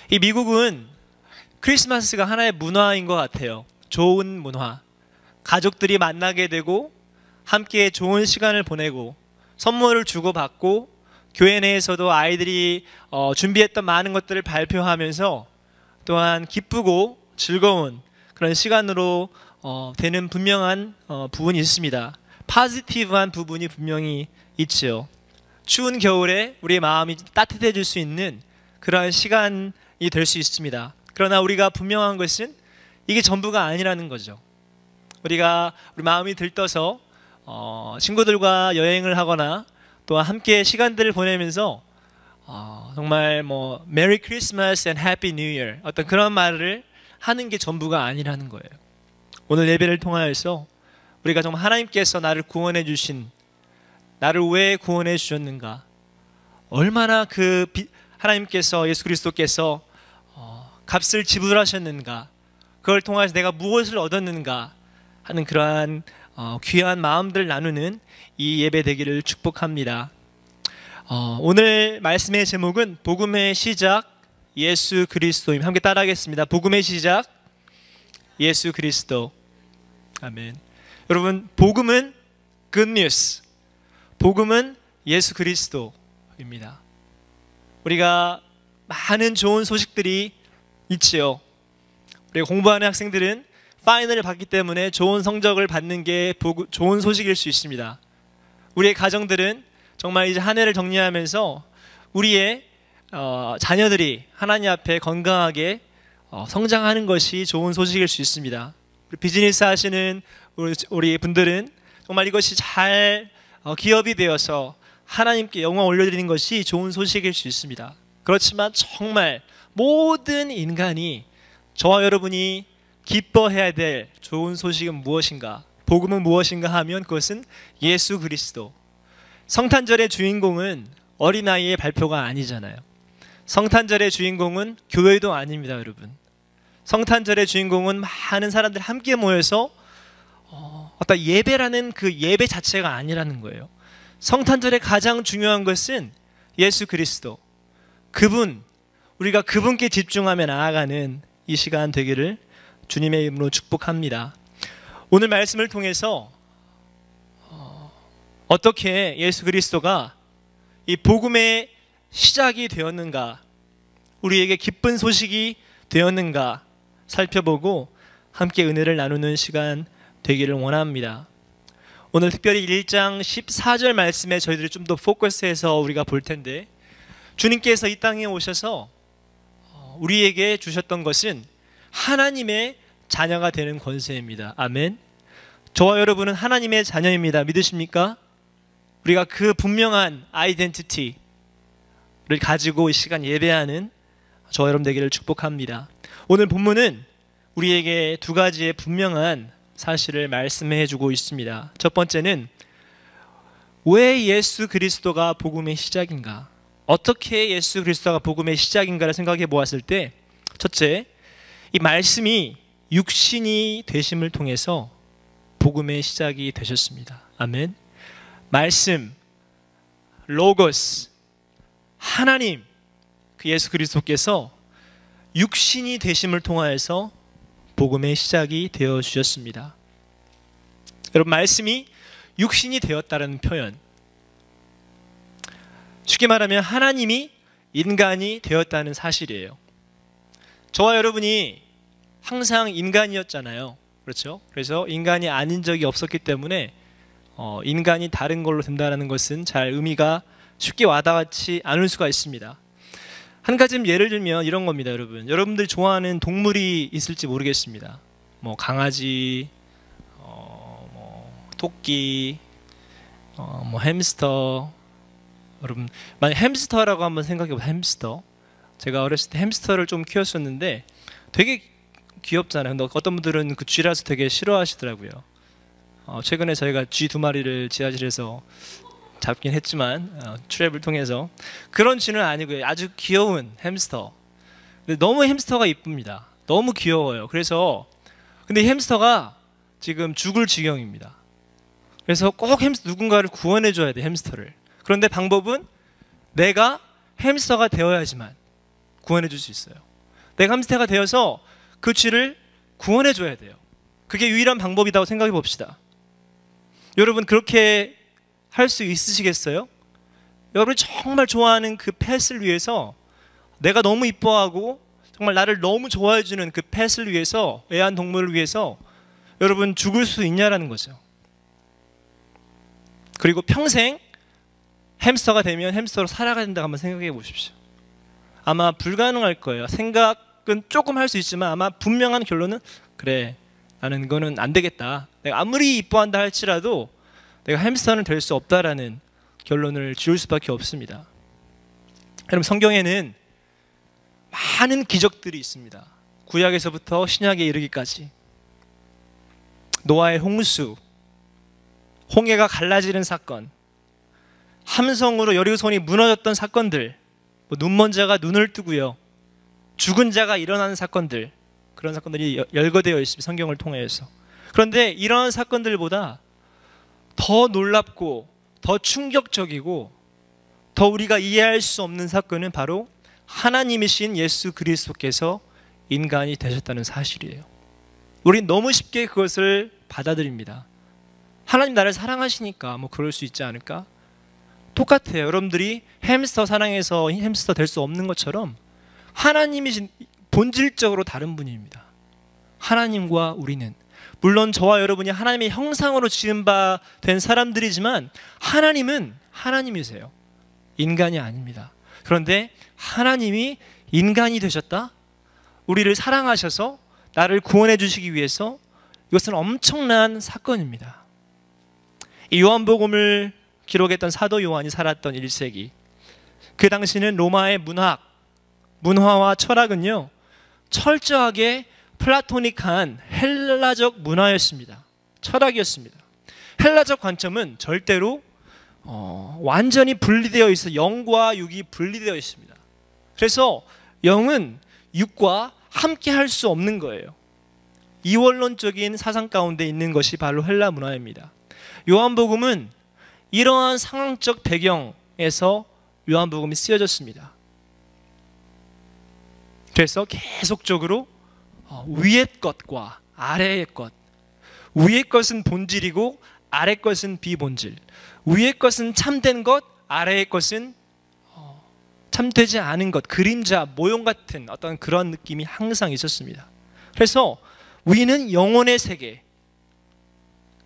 이 미국은 크리스마스가 하나의 문화인 것 같아요. 좋은 문화. 가족들이 만나게 되고 함께 좋은 시간을 보내고 선물을 주고받고 교회 내에서도 아이들이 준비했던 많은 것들을 발표하면서 또한 기쁘고 즐거운 그런 시간으로 되는 분명한 부분이 있습니다. 포지티브한 부분이 분명히 있지요. 추운 겨울에 우리의 마음이 따뜻해질 수 있는 그러한 시간이 될 수 있습니다. 그러나 우리가 분명한 것은 이게 전부가 아니라는 거죠. 우리 마음이 들떠서 친구들과 여행을 하거나 또 함께 시간들을 보내면서 정말 메리 크리스마스 앤 해피 뉴 이어 어떤 그런 말을 하는 게 전부가 아니라는 거예요. 오늘 예배를 통하여서 우리가 정말 하나님께서 나를 구원해 주신, 나를 왜 구원해 주셨는가, 얼마나 하나님께서, 예수 그리스도께서 값을 지불하셨는가, 그걸 통해서 내가 무엇을 얻었는가 하는 그러한 귀한 마음들 나누는 이 예배 되기를 축복합니다. 오늘 말씀의 제목은 복음의 시작 예수 그리스도입니다. 함께 따라하겠습니다. 복음의 시작 예수 그리스도. 아멘. 여러분, 복음은 good news, 복음은 예수 그리스도입니다. 우리가 많은 좋은 소식들이 있지요. 우리가 공부하는 학생들은 파이널을 받기 때문에 좋은 성적을 받는 게 좋은 소식일 수 있습니다. 우리의 가정들은 정말 이제 한 해를 정리하면서 우리의 자녀들이 하나님 앞에 건강하게 성장하는 것이 좋은 소식일 수 있습니다. 비즈니스 하시는 우리 분들은 정말 이것이 잘 기업이 되어서 하나님께 영광 올려드리는 것이 좋은 소식일 수 있습니다. 그렇지만 정말 모든 인간이, 저와 여러분이 기뻐해야 될 좋은 소식은 무엇인가, 복음은 무엇인가 하면 그것은 예수 그리스도. 성탄절의 주인공은 어린아이의 발표가 아니잖아요. 성탄절의 주인공은 교회도 아닙니다, 여러분. 성탄절의 주인공은 많은 사람들 함께 모여서 어떤 예배라는 그 예배 자체가 아니라는 거예요. 성탄절의 가장 중요한 것은 예수 그리스도, 그분, 우리가 그분께 집중하며 나아가는 이 시간 되기를 주님의 이름으로 축복합니다. 오늘 말씀을 통해서 어떻게 예수 그리스도가 이 복음의 시작이 되었는가, 우리에게 기쁜 소식이 되었는가 살펴보고 함께 은혜를 나누는 시간 되기를 원합니다. 오늘 특별히 1장 14절 말씀에 저희들이 좀 더 포커스해서 우리가 볼 텐데, 주님께서 이 땅에 오셔서 우리에게 주셨던 것은 하나님의 자녀가 되는 권세입니다. 아멘. 저와 여러분은 하나님의 자녀입니다. 믿으십니까? 우리가 그 분명한 아이덴티티를 가지고 이 시간 예배하는 저와 여러분 되기를 축복합니다. 오늘 본문은 우리에게 두 가지의 분명한 사실을 말씀해 주고 있습니다. 첫 번째는 왜 예수 그리스도가 복음의 시작인가, 어떻게 예수 그리스도가 복음의 시작인가를 생각해 보았을 때, 첫째, 이 말씀이 육신이 되심을 통해서 복음의 시작이 되셨습니다. 아멘. 말씀, 로고스, 하나님, 그 예수 그리스도께서 육신이 되심을 통하여서 복음의 시작이 되어 주셨습니다. 여러분, 말씀이 육신이 되었다는 표현, 쉽게 말하면 하나님이 인간이 되었다는 사실이에요. 저와 여러분이 항상 인간이었잖아요. 그렇죠? 그래서 인간이 아닌 적이 없었기 때문에 인간이 다른 걸로 된다는 것은 잘 의미가 쉽게 와닿지 않을 수가 있습니다. 한 가지 예를 들면 이런 겁니다, 여러분. 여러분들이 좋아하는 동물이 있을지 모르겠습니다. 강아지, 토끼, 햄스터. 여러분, 만약 햄스터라고 한번 생각해보세요. 햄스터. 제가 어렸을 때 햄스터를 좀 키웠었는데 되게 귀엽잖아요. 근데 어떤 분들은 그 쥐라서 되게 싫어하시더라고요. 최근에 저희가 쥐 2마리를 지하실에서 잡긴 했지만 트랩을 통해서, 그런 쥐는 아니고요. 아주 귀여운 햄스터. 근데 너무 햄스터가 이쁩니다. 너무 귀여워요. 그래서 근데 햄스터가 지금 죽을 지경입니다. 그래서 꼭 누군가를 구원해 줘야 돼, 햄스터를. 그런데 방법은 내가 햄스터가 되어야지만 구원해 줄 수 있어요. 내가 햄스터가 되어서 그 쥐를 구원해 줘야 돼요. 그게 유일한 방법이라고 생각해 봅시다. 여러분 그렇게 할 수 있으시겠어요? 여러분이 정말 좋아하는 그 펫을 위해서, 내가 너무 이뻐하고 정말 나를 너무 좋아해 주는 그 펫을 위해서, 애완동물을 위해서 여러분 죽을 수 있냐라는 거죠. 그리고 평생 햄스터가 되면 햄스터로 살아가야 된다고 한번 생각해 보십시오. 아마 불가능할 거예요. 생각은 조금 할 수 있지만 아마 분명한 결론은, 그래, 나는 이거는 안 되겠다. 내가 아무리 이뻐한다 할지라도 내가 햄스터는 될 수 없다라는 결론을 지을 수밖에 없습니다. 여러분 성경에는 많은 기적들이 있습니다. 구약에서부터 신약에 이르기까지. 노아의 홍수, 홍해가 갈라지는 사건, 함성으로 여리고성이 무너졌던 사건들, 눈먼 자가 눈을 뜨고요, 죽은 자가 일어나는 사건들, 그런 사건들이 열거되어 있습니다. 성경을 통해서. 그런데 이러한 사건들보다 더 놀랍고 더 충격적이고 더 우리가 이해할 수 없는 사건은 바로 하나님이신 예수 그리스도께서 인간이 되셨다는 사실이에요. 우린 너무 쉽게 그것을 받아들입니다. 하나님 나를 사랑하시니까 뭐 그럴 수 있지 않을까? 똑같아요. 여러분들이 햄스터 사랑해서 햄스터 될 수 없는 것처럼 하나님이신 본질적으로 다른 분입니다. 하나님과 우리는, 물론 저와 여러분이 하나님의 형상으로 지은 바 된 사람들이지만 하나님은 하나님이세요. 인간이 아닙니다. 그런데 하나님이 인간이 되셨다? 우리를 사랑하셔서 나를 구원해 주시기 위해서, 이것은 엄청난 사건입니다. 이 요한복음을 기록했던 사도 요한이 살았던 1세기, 그 당시는 로마의 문화와 철학은요 철저하게 플라토닉한 헬라적 문화였습니다. 철학이었습니다. 헬라적 관점은 절대로 완전히 분리되어 있어, 영과 육이 분리되어 있습니다. 그래서 영은 육과 함께 할 수 없는 거예요. 이원론적인 사상 가운데 있는 것이 바로 헬라 문화입니다. 요한복음은 이러한 상황적 배경에서 요한복음이 쓰여졌습니다. 그래서 계속적으로 위의 것과 아래의 것, 위의 것은 본질이고 아래 것은 비본질, 위의 것은 참된 것, 아래의 것은 참되지 않은 것, 그림자, 모형 같은 어떤 그런 느낌이 항상 있었습니다. 그래서 위는 영혼의 세계,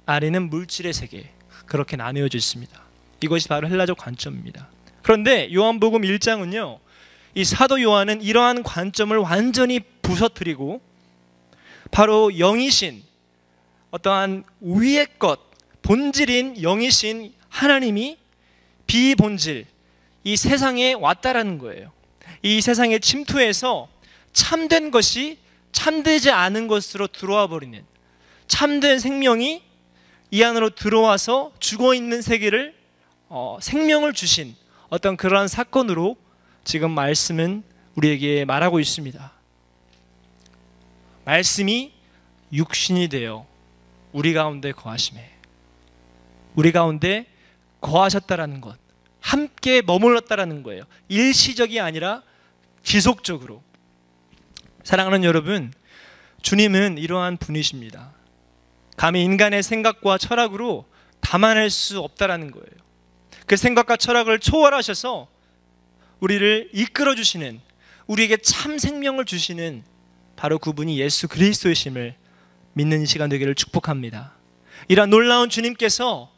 아래는 물질의 세계, 그렇게 나뉘어져 있습니다. 이것이 바로 헬라적 관점입니다. 그런데 요한복음 1장은요, 이 사도 요한은 이러한 관점을 완전히 부서뜨리고 바로 영이신, 어떠한 위의 것, 본질인 영이신 하나님이 비본질, 이 세상에 왔다라는 거예요. 이 세상에 침투해서 참된 것이 참되지 않은 것으로 들어와 버리는, 참된 생명이 이 안으로 들어와서 죽어있는 세계를 생명을 주신 어떤 그러한 사건으로 지금 말씀은 우리에게 말하고 있습니다. 말씀이 육신이 되어 우리 가운데 거하심에, 우리 가운데 거하셨다라는 것, 함께 머물렀다라는 거예요. 일시적이 아니라 지속적으로. 사랑하는 여러분, 주님은 이러한 분이십니다. 감히 인간의 생각과 철학으로 담아낼 수 없다라는 거예요. 그 생각과 철학을 초월하셔서 우리를 이끌어 주시는, 우리에게 참 생명을 주시는 바로 그분이 예수 그리스도이심을 믿는 이 시간 되기를 축복합니다. 이러한 놀라운 주님께서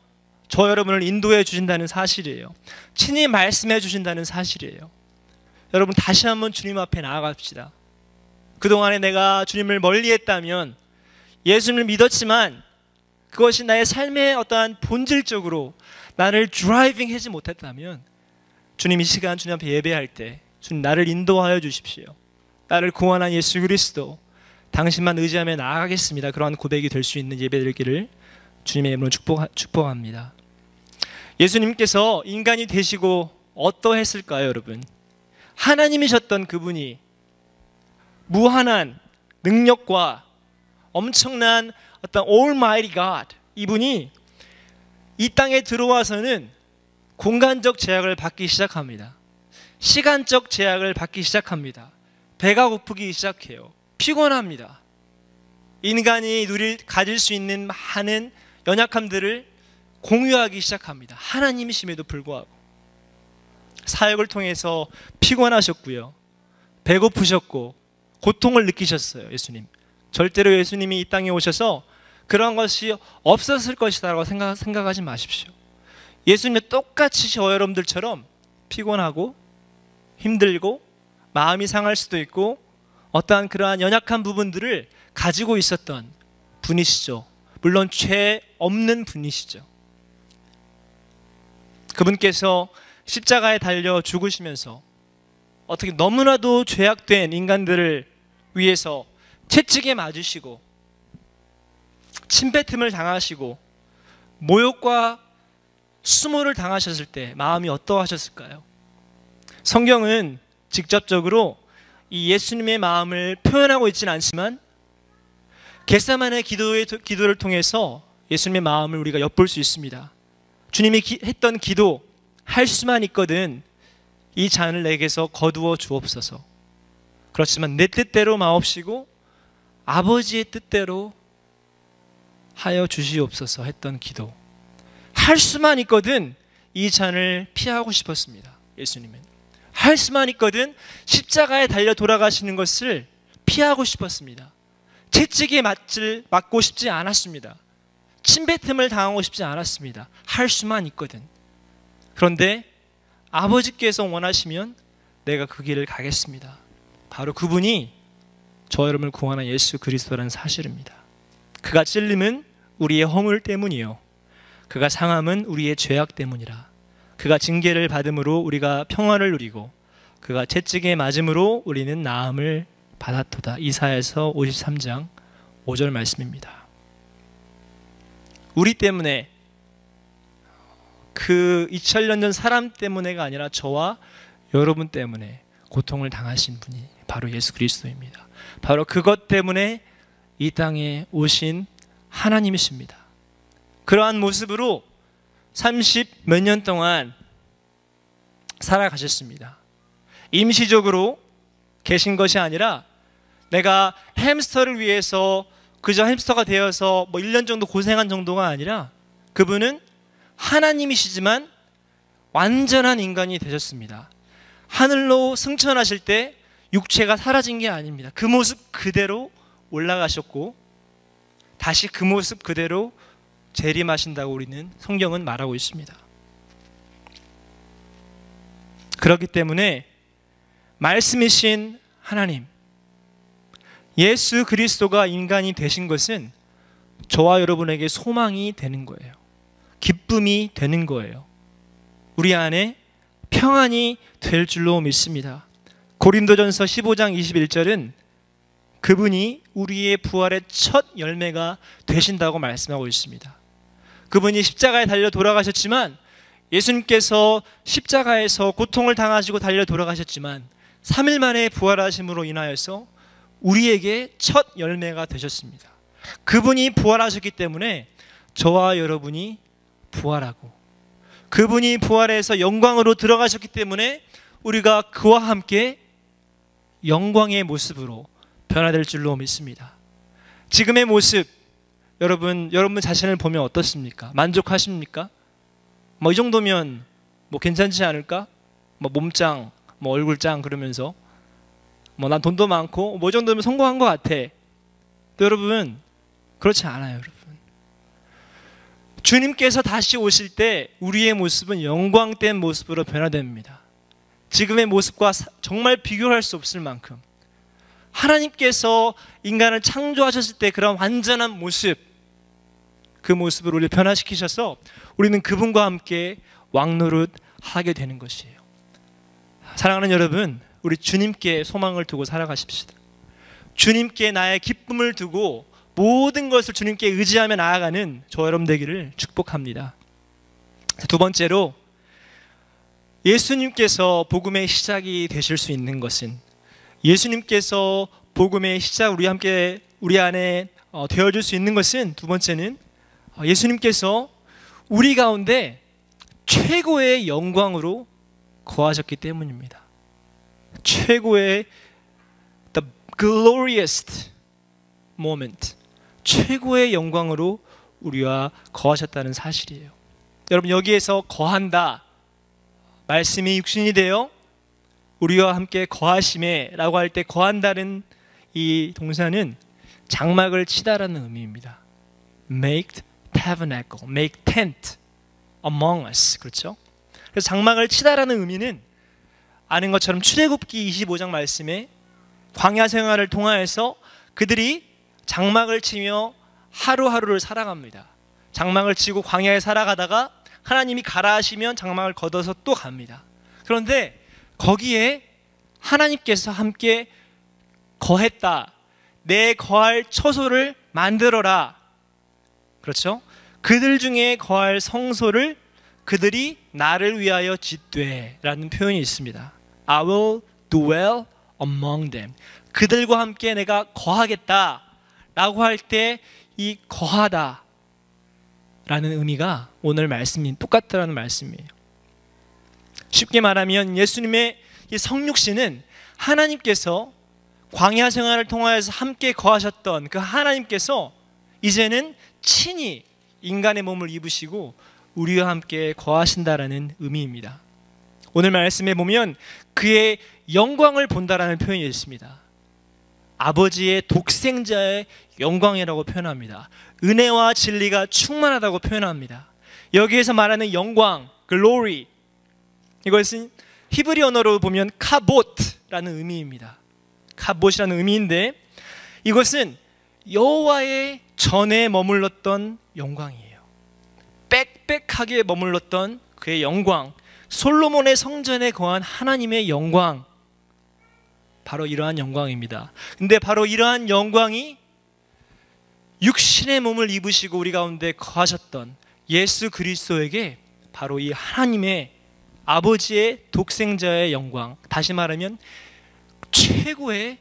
저 여러분을 인도해 주신다는 사실이에요. 친히 말씀해 주신다는 사실이에요. 여러분 다시 한번 주님 앞에 나아갑시다. 그동안에 내가 주님을 멀리했다면, 예수님을 믿었지만 그것이 나의 삶의 어떠한 본질적으로 나를 드라이빙 하지 못했다면, 주님 이 시간 주님 앞에 예배할 때 주님 나를 인도하여 주십시오. 나를 구원한 예수 그리스도, 당신만 의지하며 나아가겠습니다. 그러한 고백이 될 수 있는 예배드리기를 주님의 이름으로 축복합니다. 예수님께서 인간이 되시고 어떠했을까요, 여러분? 하나님이셨던 그분이 무한한 능력과 엄청난 어떤 Almighty God, 이분이 이 땅에 들어와서는 공간적 제약을 받기 시작합니다. 시간적 제약을 받기 시작합니다. 배가 고프기 시작해요. 피곤합니다. 인간이 가질 수 있는 많은 연약함들을 공유하기 시작합니다. 하나님이심에도 불구하고. 사역을 통해서 피곤하셨고요. 배고프셨고 고통을 느끼셨어요. 예수님. 절대로 예수님이 이 땅에 오셔서 그런 것이 없었을 것이라고 생각하지 마십시오. 예수님은 똑같이 저와 여러분들처럼 피곤하고 힘들고 마음이 상할 수도 있고 어떠한 그러한 연약한 부분들을 가지고 있었던 분이시죠. 물론 죄 없는 분이시죠. 그분께서 십자가에 달려 죽으시면서 어떻게 너무나도 죄악된 인간들을 위해서 채찍에 맞으시고 침뱉음을 당하시고 모욕과 수모를 당하셨을 때 마음이 어떠하셨을까요? 성경은 직접적으로 이 예수님의 마음을 표현하고 있지는 않지만 겟세마네 기도를 통해서 예수님의 마음을 우리가 엿볼 수 있습니다. 주님이 했던 기도, 할 수만 있거든 이 잔을 내게서 거두어 주옵소서. 그렇지만 내 뜻대로 마옵시고 아버지의 뜻대로 하여 주시옵소서 했던 기도. 할 수만 있거든 이 잔을 피하고 싶었습니다. 예수님은 할 수만 있거든 십자가에 달려 돌아가시는 것을 피하고 싶었습니다. 채찍에 맞고 싶지 않았습니다. 침뱉음을 당하고 싶지 않았습니다. 할 수만 있거든. 그런데 아버지께서 원하시면 내가 그 길을 가겠습니다. 바로 그분이 저 여러분을 구원한 예수 그리스도라는 사실입니다. 그가 찔림은 우리의 허물 때문이요 그가 상함은 우리의 죄악 때문이라. 그가 징계를 받음으로 우리가 평화를 누리고 그가 채찍에 맞음으로 우리는 나음을 받았도다. 이사야서 53장 5절 말씀입니다. 우리 때문에 그 2000년 전 사람 때문에가 아니라 저와 여러분 때문에 고통을 당하신 분이 바로 예수 그리스도입니다. 바로 그것 때문에 이 땅에 오신 하나님이십니다. 그러한 모습으로 30몇 년 동안 살아가셨습니다. 임시적으로 계신 것이 아니라 내가 햄스터를 위해서 그저 햄스터가 되어서 1년 정도 고생한 정도가 아니라 그분은 하나님이시지만 완전한 인간이 되셨습니다. 하늘로 승천하실 때 육체가 사라진 게 아닙니다. 그 모습 그대로 올라가셨고 다시 그 모습 그대로 재림하신다고 우리는 성경은 말하고 있습니다. 그렇기 때문에 말씀이신 하나님, 예수 그리스도가 인간이 되신 것은 저와 여러분에게 소망이 되는 거예요. 기쁨이 되는 거예요. 우리 안에 평안이 될 줄로 믿습니다. 고린도전서 15장 21절은 그분이 우리의 부활의 첫 열매가 되신다고 말씀하고 있습니다. 그분이 십자가에 달려 돌아가셨지만 예수님께서 십자가에서 고통을 당하시고 달려 돌아가셨지만 3일 만에 부활하심으로 인하여서 우리에게 첫 열매가 되셨습니다. 그분이 부활하셨기 때문에 저와 여러분이 부활하고 그분이 부활해서 영광으로 들어가셨기 때문에 우리가 그와 함께 영광의 모습으로 변화될 줄로 믿습니다. 지금의 모습 여러분 자신을 보면 어떻습니까? 만족하십니까? 이 정도면 괜찮지 않을까? 몸짱, 얼굴짱 그러면서 난 돈도 많고 이 정도면 성공한 것 같아. 또 여러분 그렇지 않아요. 여러분 주님께서 다시 오실 때 우리의 모습은 영광된 모습으로 변화됩니다. 지금의 모습과 정말 비교할 수 없을 만큼 하나님께서 인간을 창조하셨을 때 그런 완전한 모습, 그 모습을 우리 변화시키셔서 우리는 그분과 함께 왕노릇하게 되는 것이에요. 사랑하는 여러분, 우리 주님께 소망을 두고 살아가십시다. 주님께 나의 기쁨을 두고 모든 것을 주님께 의지하며 나아가는 저 여러분 되기를 축복합니다. 두 번째로 예수님께서 복음의 시작이 되실 수 있는 것은 예수님께서 복음의 시작 우리 안에 되어줄 수 있는 것은 두 번째는 예수님께서 우리 가운데 최고의 영광으로 거하셨기 때문입니다. 최고의 glorious moment, 최고의 영광으로 우리와 거하셨다는 사실이에요. 여러분, 여기에서 거한다, 말씀이 육신이 되어 우리와 함께 거하심에 라고 할 때 거한다는 이 동사는 장막을 치다라는 의미입니다. Make tabernacle, make tent among us. 그렇죠? 그래서 장막을 치다라는 의미는 아는 것처럼 출애굽기 25장 말씀에 광야 생활을 통하여서 그들이 장막을 치며 하루하루를 살아갑니다. 장막을 치고 광야에 살아가다가 하나님이 가라 하시면 장막을 걷어서 또 갑니다. 그런데 거기에 하나님께서 함께 거했다. 내 거할 처소를 만들어라. 그렇죠? 그들 중에 거할 성소를 그들이 나를 위하여 짓되 라는 표현이 있습니다. I will dwell among them. 그들과 함께 내가 거하겠다 라고 할 때 이 거하다 라는 의미가 오늘 말씀이 똑같다라는 말씀이에요. 쉽게 말하면 예수님의 이 성육신은 하나님께서 광야 생활을 통하여서 함께 거하셨던 그 하나님께서 이제는 친히 인간의 몸을 입으시고 우리와 함께 거하신다라는 의미입니다. 오늘 말씀에 보면 그의 영광을 본다라는 표현이 있습니다. 아버지의 독생자의 영광이라고 표현합니다. 은혜와 진리가 충만하다고 표현합니다. 여기에서 말하는 영광, glory, 이것은 히브리 언어로 보면 카봇라는 의미입니다. 카봇이라는 의미인데 이것은 여호와의 전에 머물렀던 영광이에요. 빽빽하게 머물렀던 그의 영광, 솔로몬의 성전에 거한 하나님의 영광, 바로 이러한 영광입니다. 근데 바로 이러한 영광이 육신의 몸을 입으시고 우리 가운데 거하셨던 예수 그리스도에게 바로 이 하나님의 아버지의 독생자의 영광, 다시 말하면 최고의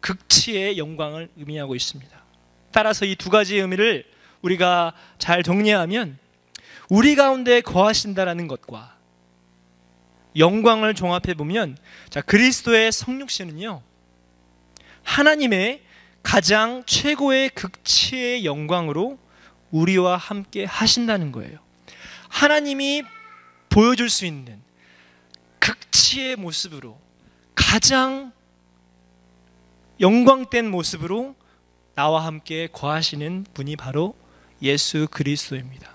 극치의 영광을 의미하고 있습니다. 따라서 이 두 가지의 의미를 우리가 잘 정리하면 우리 가운데 거하신다라는 것과 영광을 종합해 보면, 자, 그리스도의 성육신은요, 하나님의 가장 최고의 극치의 영광으로 우리와 함께 하신다는 거예요. 하나님이 보여줄 수 있는 극치의 모습으로, 가장 영광된 모습으로 나와 함께 거하시는 분이 바로 예수 그리스도입니다.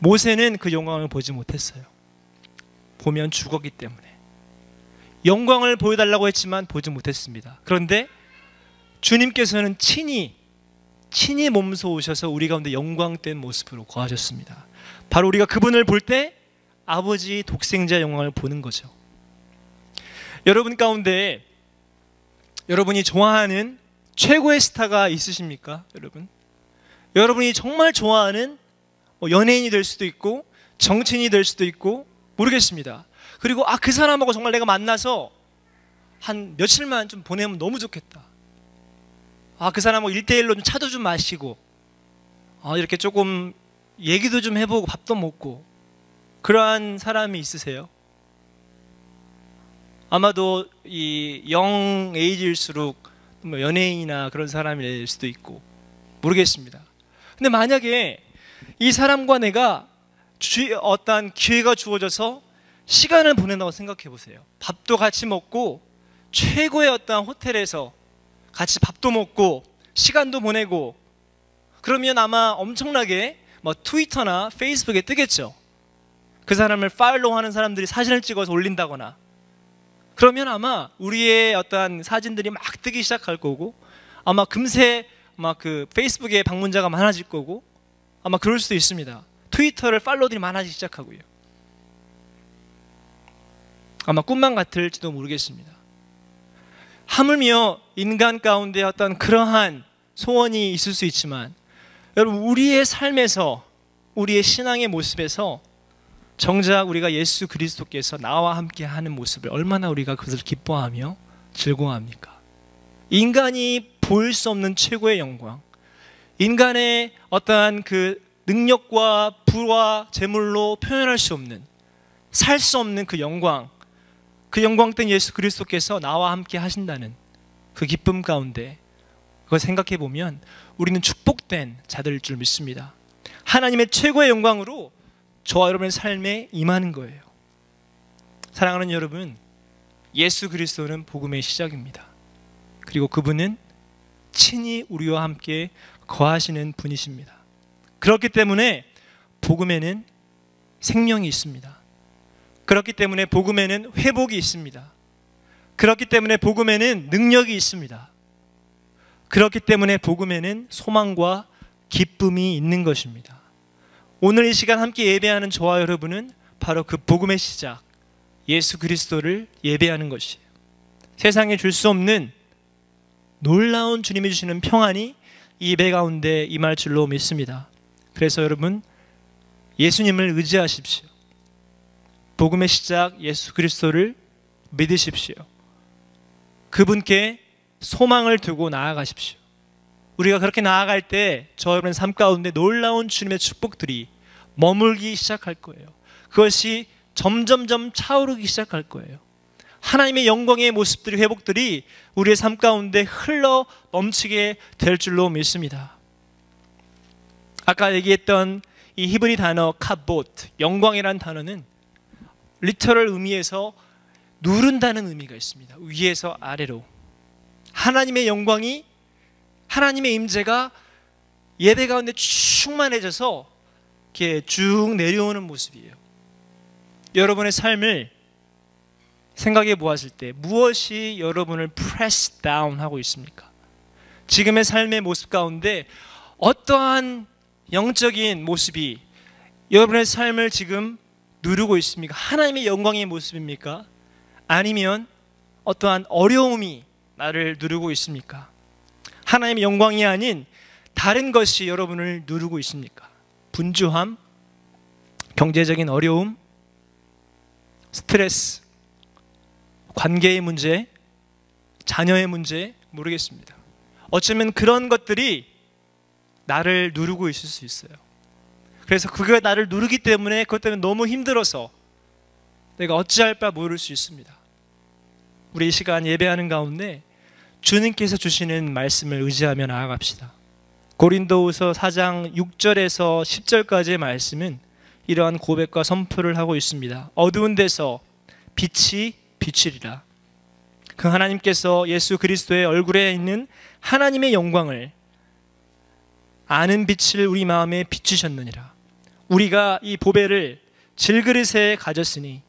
모세는 그 영광을 보지 못했어요. 보면 죽었기 때문에. 영광을 보여달라고 했지만 보지 못했습니다. 그런데 주님께서는 친히 몸소 오셔서 우리 가운데 영광된 모습으로 거하셨습니다. 바로 우리가 그분을 볼 때 아버지 독생자의 영광을 보는 거죠. 여러분 가운데 여러분이 좋아하는 최고의 스타가 있으십니까? 여러분이 정말 좋아하는 연예인이 될 수도 있고 정치인이 될 수도 있고 모르겠습니다. 그리고 그 사람하고 정말 내가 만나서 한 며칠만 좀 보내면 너무 좋겠다. 그 사람하고 1대1로 좀 차도 좀 마시고 이렇게 조금 얘기도 좀 해보고 밥도 먹고, 그러한 사람이 있으세요? 아마도 이 영 에이지일수록 연예인이나 그런 사람일 수도 있고 모르겠습니다. 근데 만약에 이 사람과 내가 어떤 기회가 주어져서 시간을 보낸다고 생각해 보세요. 밥도 같이 먹고 최고의 어떤 호텔에서 같이 밥도 먹고 시간도 보내고, 그러면 아마 엄청나게 트위터나 페이스북에 뜨겠죠. 그 사람을 팔로우하는 사람들이 사진을 찍어서 올린다거나, 그러면 아마 우리의 어떤 사진들이 막 뜨기 시작할 거고, 아마 금세 그 페이스북에 방문자가 많아질 거고, 아마 그럴 수도 있습니다. 트위터를 팔로우들이 많아지기 시작하고요. 아마 꿈만 같을지도 모르겠습니다. 하물며 인간 가운데 어떤 그러한 소원이 있을 수 있지만, 여러분, 우리의 삶에서, 우리의 신앙의 모습에서 정작 우리가 예수 그리스도께서 나와 함께 하는 모습을 얼마나 우리가 그것을 기뻐하며 즐거워합니까? 인간이 보일 수 없는 최고의 영광, 인간의 어떠한 그 능력과 부와 재물로 표현할 수 없는, 살 수 없는 그 영광, 그 영광된 예수 그리스도께서 나와 함께 하신다는 그 기쁨 가운데 그걸 생각해 보면 우리는 축복된 자들일 줄 믿습니다. 하나님의 최고의 영광으로 저와 여러분의 삶에 임하는 거예요. 사랑하는 여러분, 예수 그리스도는 복음의 시작입니다. 그리고 그분은 친히 우리와 함께 거하시는 분이십니다. 그렇기 때문에 복음에는 생명이 있습니다. 그렇기 때문에 복음에는 회복이 있습니다. 그렇기 때문에 복음에는 능력이 있습니다. 그렇기 때문에 복음에는 소망과 기쁨이 있는 것입니다. 오늘 이 시간 함께 예배하는 저와 여러분은 바로 그 복음의 시작, 예수 그리스도를 예배하는 것이에요. 세상에 줄 수 없는 놀라운 주님이 주시는 평안이 이 예배 가운데 임할 줄로 믿습니다. 그래서 여러분, 예수님을 의지하십시오. 복음의 시작 예수 그리스도를 믿으십시오. 그분께 소망을 두고 나아가십시오. 우리가 그렇게 나아갈 때 저 여러분의 삶 가운데 놀라운 주님의 축복들이 머물기 시작할 거예요. 그것이 점점점 차오르기 시작할 거예요. 하나님의 영광의 모습들이, 회복들이 우리의 삶 가운데 흘러 넘치게 될 줄로 믿습니다. 아까 얘기했던 이 히브리 단어 카보트, 영광이라는 단어는 리터럴 의미에서 누른다는 의미가 있습니다. 위에서 아래로 하나님의 영광이, 하나님의 임재가 예배 가운데 충만해져서 이렇게 쭉 내려오는 모습이에요. 여러분의 삶을 생각해 보았을 때 무엇이 여러분을 press down 하고 있습니까? 지금의 삶의 모습 가운데 어떠한 영적인 모습이 여러분의 삶을 지금 누르고 있습니까? 하나님의 영광의 모습입니까? 아니면 어떠한 어려움이 나를 누르고 있습니까? 하나님의 영광이 아닌 다른 것이 여러분을 누르고 있습니까? 분주함, 경제적인 어려움, 스트레스, 관계의 문제, 자녀의 문제, 모르겠습니다. 어쩌면 그런 것들이 나를 누르고 있을 수 있어요. 그래서 그게 나를 누르기 때문에 그것 때문에 너무 힘들어서 내가 어찌할 바 모를 수 있습니다. 우리 이 시간 예배하는 가운데 주님께서 주시는 말씀을 의지하며 나아갑시다. 고린도후서 4장 6절에서 10절까지의 말씀은 이러한 고백과 선포를 하고 있습니다. 어두운 데서 빛이 비치리라. 그 하나님께서 예수 그리스도의 얼굴에 있는 하나님의 영광을 아는 빛을 우리 마음에 비추셨느니라. 우리가 이 보배를 질그릇에 가졌으니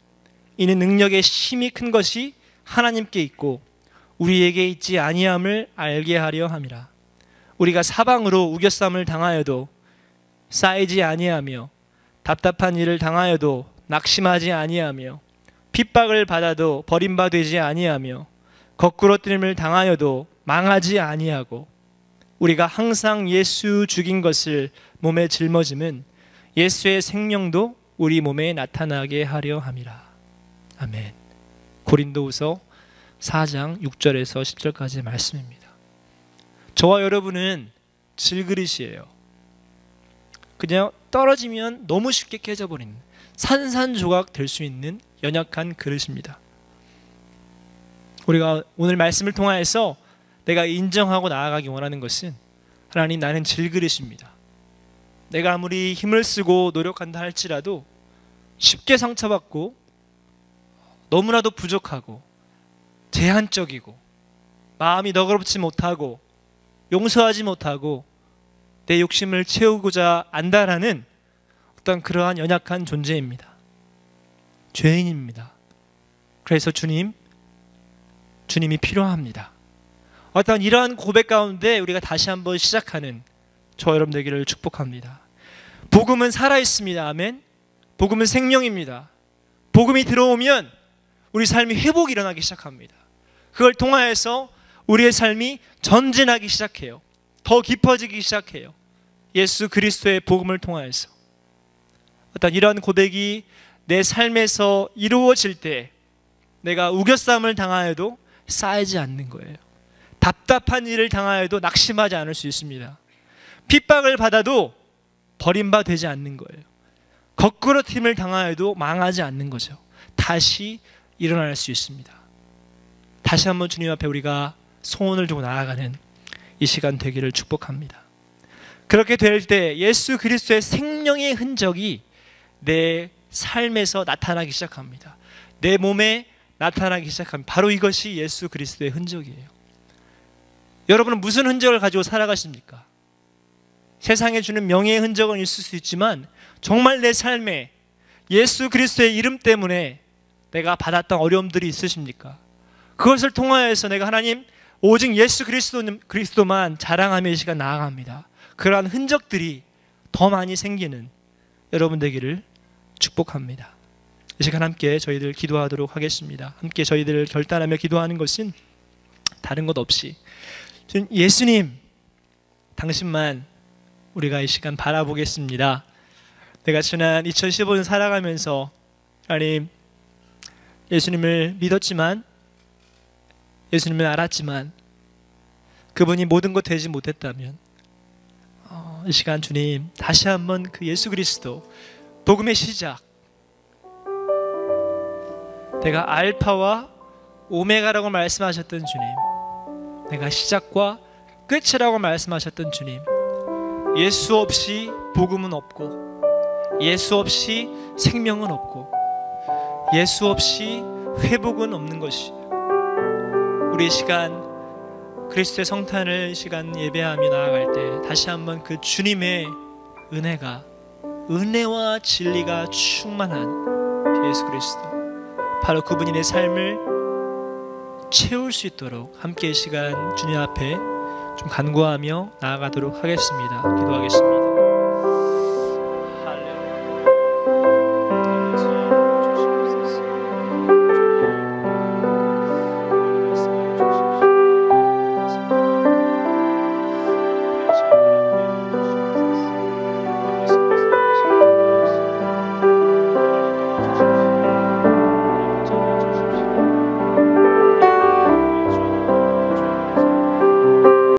이는 능력의 힘이 큰 것이 하나님께 있고 우리에게 있지 아니함을 알게 하려 함이라. 우리가 사방으로 우겨쌈을 당하여도 쌓이지 아니하며 답답한 일을 당하여도 낙심하지 아니하며 핍박을 받아도 버림받지 아니하며 거꾸러뜨림을 당하여도 망하지 아니하고 우리가 항상 예수 죽인 것을 몸에 짊어짐은 예수의 생명도 우리 몸에 나타나게 하려 함이라. 아멘. 고린도후서 4장 6절에서 10절까지의 말씀입니다. 저와 여러분은 질그릇이에요. 그냥 떨어지면 너무 쉽게 깨져버리는 산산조각 될 수 있는 연약한 그릇입니다. 우리가 오늘 말씀을 통하여서 내가 인정하고 나아가기 원하는 것은 하나님, 나는 질그릇입니다. 내가 아무리 힘을 쓰고 노력한다 할지라도 쉽게 상처받고 너무나도 부족하고 제한적이고 마음이 너그럽지 못하고 용서하지 못하고 내 욕심을 채우고자 안다라는 어떤 그러한 연약한 존재입니다. 죄인입니다. 그래서 주님이 필요합니다. 어떤 이러한 고백 가운데 우리가 다시 한번 시작하는 저 여러분 되기를 축복합니다. 복음은 살아있습니다. 아멘. 복음은 생명입니다. 복음이 들어오면 우리 삶이 회복이 일어나기 시작합니다. 그걸 통하여서 우리의 삶이 전진하기 시작해요. 더 깊어지기 시작해요. 예수 그리스도의 복음을 통하여서 어떤 이러한 고백이 내 삶에서 이루어질 때 내가 우겨쌈을 당하여도 쌓이지 않는 거예요. 답답한 일을 당하여도 낙심하지 않을 수 있습니다. 핍박을 받아도 버림받지 않는 거예요. 거꾸러짐을 당하여도 망하지 않는 거죠. 다시 일어날 수 있습니다. 다시 한번 주님 앞에 우리가 소원을 두고 나아가는 이 시간 되기를 축복합니다. 그렇게 될 때 예수 그리스도의 생명의 흔적이 내 삶에서 나타나기 시작합니다. 내 몸에 나타나기 시작합니다. 바로 이것이 예수 그리스도의 흔적이에요. 여러분은 무슨 흔적을 가지고 살아가십니까? 세상에 주는 명예의 흔적은 있을 수 있지만 정말 내 삶에 예수 그리스도의 이름 때문에 내가 받았던 어려움들이 있으십니까? 그것을 통하여서 내가 하나님 오직 예수 그리스도만 자랑하며 이 시간 나아갑니다. 그러한 흔적들이 더 많이 생기는 여러분 되기를 축복합니다. 이 시간 함께 저희들 기도하도록 하겠습니다. 함께 저희들 결단하며 기도하는 것은 다른 것 없이 예수님 당신만 우리가 이 시간 바라보겠습니다. 내가 지난 2015년 살아가면서 하나님 예수님을 믿었지만 예수님을 알았지만 그분이 모든 것 되지 못했다면 이 시간 주님 다시 한번 그 예수 그리스도 복음의 시작, 내가 알파와 오메가라고 말씀하셨던 주님, 내가 시작과 끝이라고 말씀하셨던 주님, 예수 없이 복음은 없고 예수 없이 생명은 없고 예수 없이 회복은 없는 것이 우리 이 시간 그리스도의 성탄을 시간 예배하며 나아갈 때 다시 한번 그 주님의 은혜가 은혜와 진리가 충만한 예수 그리스도 바로 그분이 내 삶을 채울 수 있도록 함께 이 시간 주님 앞에 좀 간구하며 나아가도록 하겠습니다. 기도하겠습니다.